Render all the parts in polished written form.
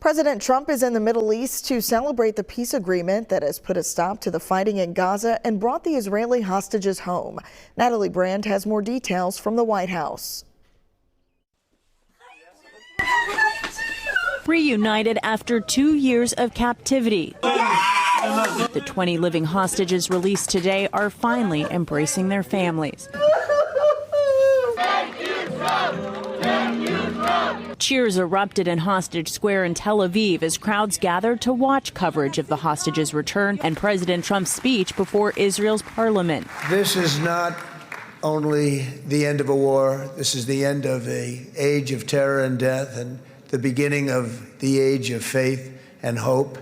President Trump is in the Middle East to celebrate the peace agreement that has put a stop to the fighting in Gaza and brought the Israeli hostages home. Natalie Brand has more details from the White House. Reunited after 2 years of captivity. The 20 living hostages released today are finally embracing their families. Cheers erupted in Hostage Square in Tel Aviv as crowds gathered to watch coverage of the hostages' return and President Trump's speech before Israel's parliament. This is not only the end of a war, this is the end of an age of terror and death and the beginning of the age of faith and hope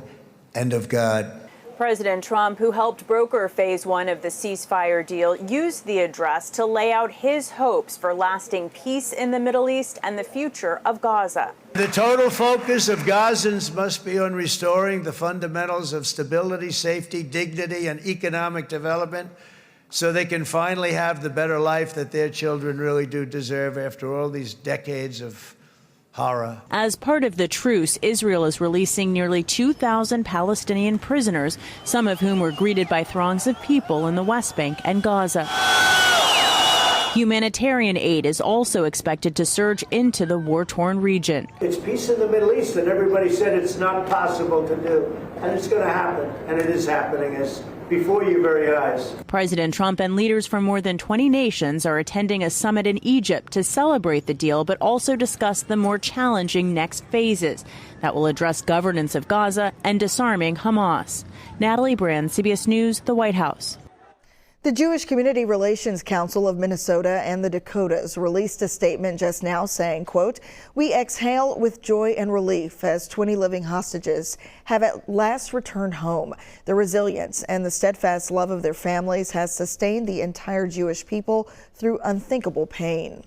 and of God. President Trump, who helped broker phase 1 of the ceasefire deal, used the address to lay out his hopes for lasting peace in the Middle East and the future of Gaza. The total focus of Gazans must be on restoring the fundamentals of stability, safety, dignity, and economic development so they can finally have the better life that their children really do deserve after all these decades of horror. As part of the truce, Israel is releasing nearly 2,000 Palestinian prisoners, some of whom were greeted by throngs of people in the West Bank and Gaza. Humanitarian aid is also expected to surge into the war-torn region. It's peace in the Middle East, and everybody said it's not possible to do, and it's going to happen, and it is happening as before your very eyes. President Trump and leaders from more than 20 nations are attending a summit in Egypt to celebrate the deal, but also discuss the more challenging next phases that will address governance of Gaza and disarming Hamas. Natalie Brand, CBS News, the White House. The Jewish Community Relations Council of Minnesota and the Dakotas released a statement just now saying, quote, "We exhale with joy and relief as 20 living hostages have at last returned home. The resilience and the steadfast love of their families has sustained the entire Jewish people through unthinkable pain."